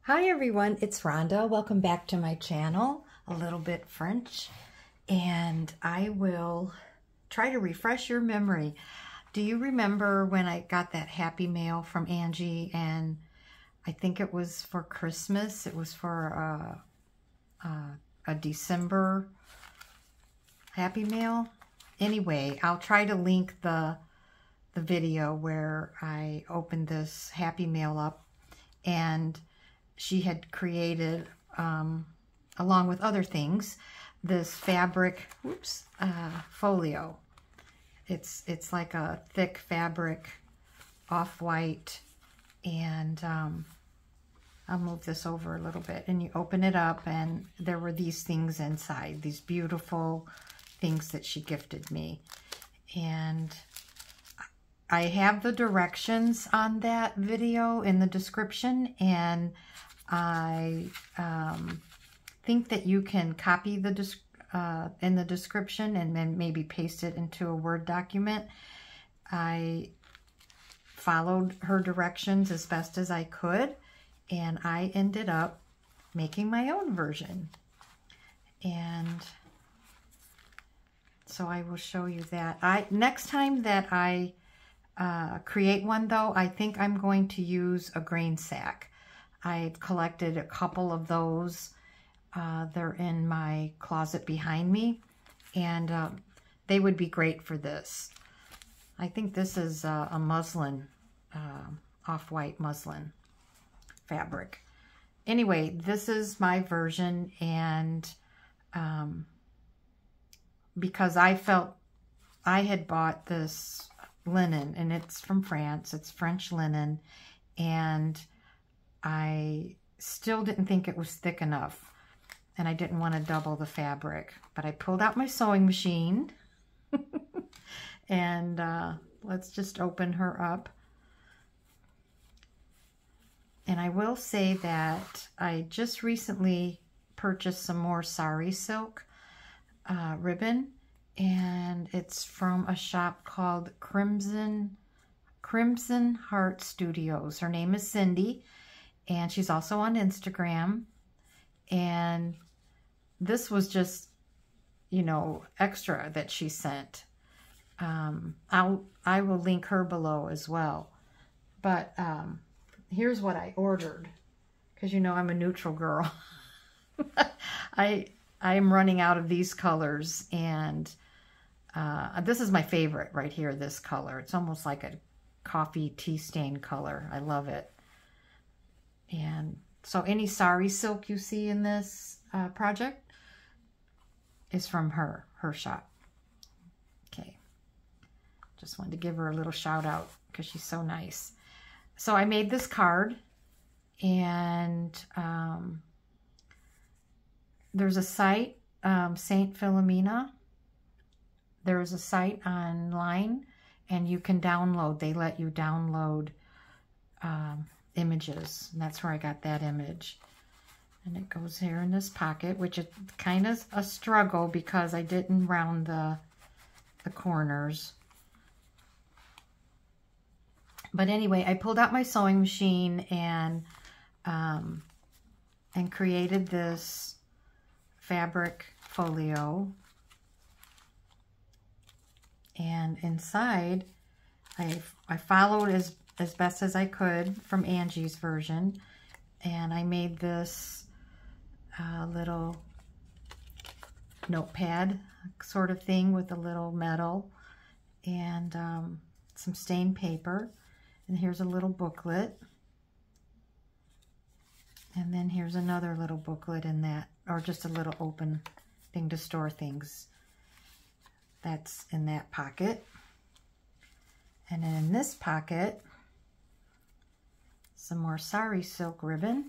Hi everyone, it's Rhonda. Welcome back to my channel, A Little Bit French, and I will try to refresh your memory. Do you remember when I got that Happy Mail from Angie, and I think it was for Christmas? It was for a December Happy Mail. Anyway, I'll try to link the video where I opened this Happy Mail up, and she had created, along with other things, this fabric, folio. It's like a thick fabric, off-white, and I'll move this over a little bit, and you open it up, and there were these things inside, these beautiful things that she gifted me. And I have the directions on that video in the description, and I think that you can copy the in the description and then maybe paste it into a Word document. I followed her directions as best as I could, and I ended up making my own version. And so I will show you that. Next time that I create one, though, I think I'm going to use a grain sack. I've collected a couple of those. They're in my closet behind me, and they would be great for this. I think this is a muslin, off-white muslin fabric. Anyway, this is my version, and because I felt I had bought this linen, and it's from France, it's French linen, and I still didn't think it was thick enough, and I didn't want to double the fabric, but I pulled out my sewing machine and let's just open her up. And I will say that I just recently purchased some more Sari silk ribbon, and it's from a shop called Crimson Heart Studios. Her name is Cindy, and she's also on Instagram. And this was just, you know, extra that she sent. I will link her below as well. But here's what I ordered, because you know I'm a neutral girl. I'm running out of these colors, and this is my favorite right here, this color. It's almost like a coffee tea stain color. I love it. And so any Sari silk you see in this project is from her shop. Okay. Just wanted to give her a little shout out because she's so nice. So I made this card, and there's a site, St. Philomena. There's a site online, and you can download, they let you download images, and that's where I got that image. And it goes here in this pocket, which is kind of a struggle because I didn't round the corners. But anyway, I pulled out my sewing machine and created this fabric folio. And inside, I followed as best as I could from Angie's version, and I made this little notepad sort of thing with a little medal and some stained paper. And here's a little booklet, and then here's another little booklet in that, or just a little open thing to store things. That's in that pocket. And then in this pocket, some more Sari silk ribbon.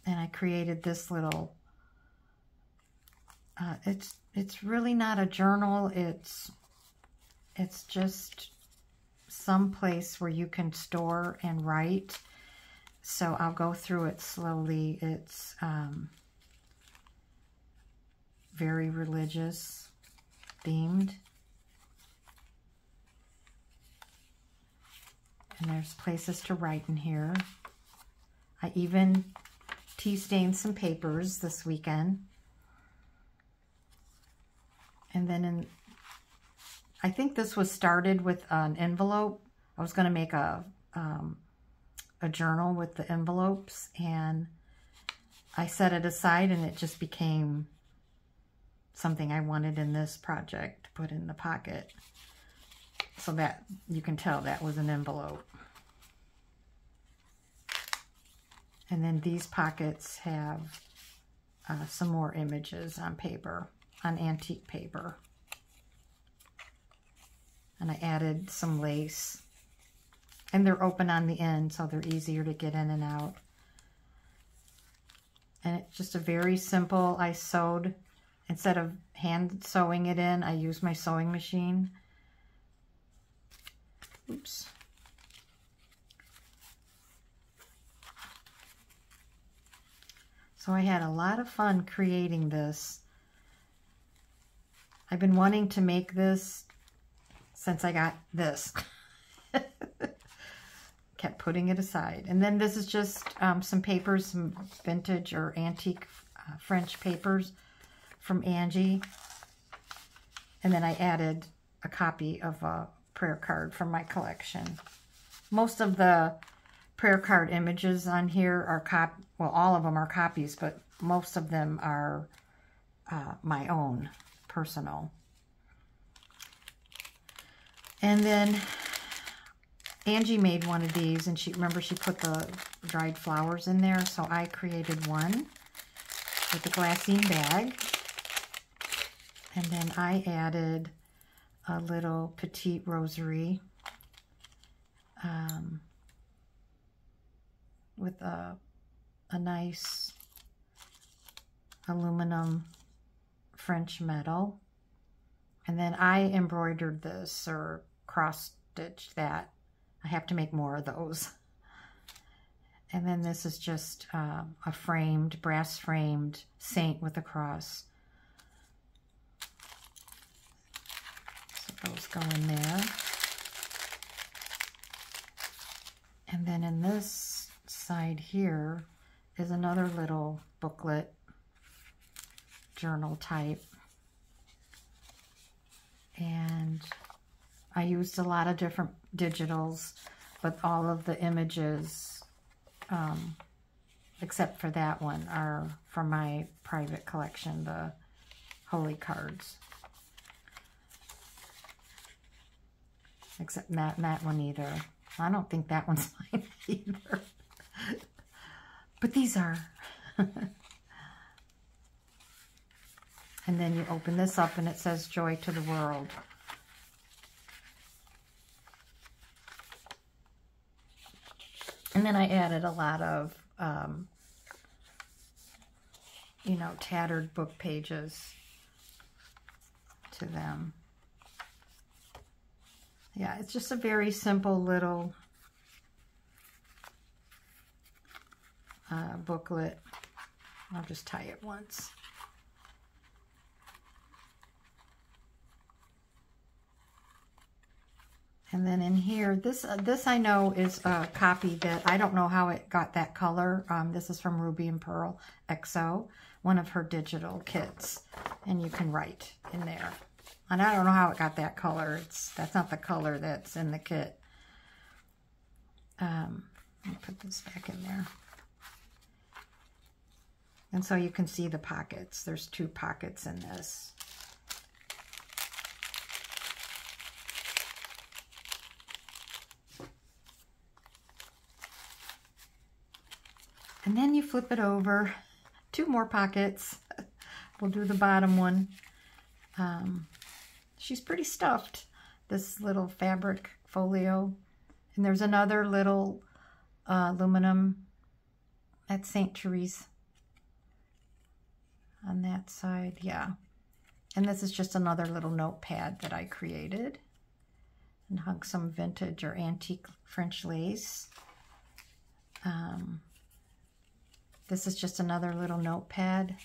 And I created this little, it's really not a journal, it's just some place where you can store and write. So I'll go through it slowly. It's very religious themed. And there's places to write in here. I even tea stained some papers this weekend. And then I think this was started with an envelope. I was going to make a journal with the envelopes, and I set it aside, and it just became something I wanted in this project to put in the pocket. So that you can tell that was an envelope. And then these pockets have some more images on paper, on antique paper. And I added some lace. And they're open on the end, so they're easier to get in and out. And it's just a very simple, I sewed, instead of hand sewing it in, I used my sewing machine. Oops. So I had a lot of fun creating this. I've been wanting to make this since I got this. Kept putting it aside. And then this is just some papers, some vintage or antique French papers from Angie. And then I added a copy of a prayer card from my collection. Most of the prayer card images on here are well, all of them are copies, but most of them are my own personal. And then Angie made one of these, and remember she put the dried flowers in there, so I created one with a glassine bag. And then I added a little petite rosary with a nice aluminum French metal. And then I embroidered this or cross-stitched that. I have to make more of those. And then this is just a framed, brass framed saint with a cross. So those go in there. And then in this side here is another little booklet, journal type. And I used a lot of different digitals, but all of the images, except for that one, are from my private collection, the holy cards. Except not that one either. I don't think that one's mine either. But these are. And then you open this up and it says Joy to the World. And then I added a lot of, you know, tattered book pages to them. Yeah, it's just a very simple little booklet. I'll just tie it once. And then in here, this I know is a copy that I don't know how it got that color. This is from Ruby and Pearl XO, one of her digital kits, and you can write in there. And I don't know how it got that color. That's not the color that's in the kit. Let me put this back in there. And so you can see the pockets. There's 2 pockets in this. And then you flip it over, 2 more pockets. We'll do the bottom one. She's pretty stuffed, this little fabric folio. And there's another little aluminum, that's St. Therese on that side, yeah. And this is just another little notepad that I created and hung some vintage or antique French lace. This is just another little notepad.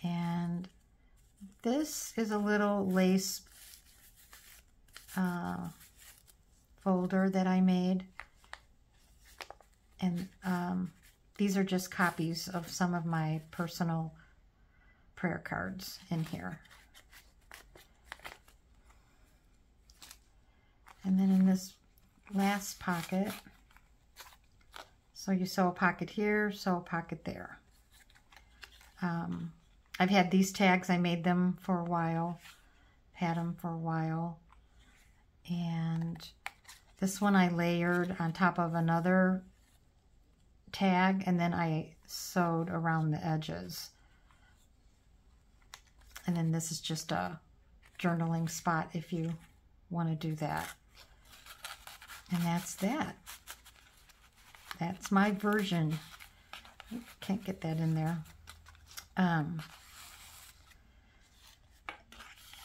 And this is a little lace folder that I made. And these are just copies of some of my personal prayer cards in here. And then in this last pocket, so you sew a pocket here, sew a pocket there. I've had these tags, I made them for a while, had them for a while. And this one I layered on top of another tag, and then I sewed around the edges. And then this is just a journaling spot if you want to do that. And that's that. That's my version. Can't get that in there.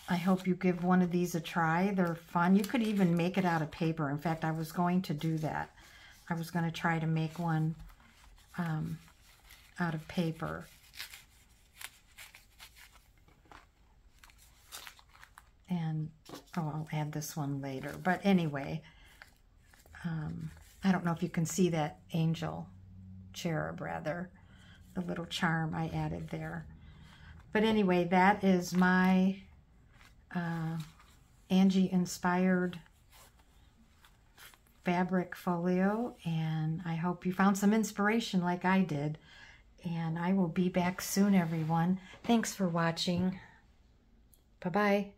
I hope you give one of these a try. They're fun. You could even make it out of paper. In fact, I was going to do that. I was going to try to make one out of paper. And, oh, I'll add this one later. But anyway, I don't know if you can see that angel, cherub rather, the little charm I added there. But anyway, that is my Angie inspired fabric folio, and I hope you found some inspiration like I did. And I will be back soon, everyone. Thanks for watching. Bye-bye.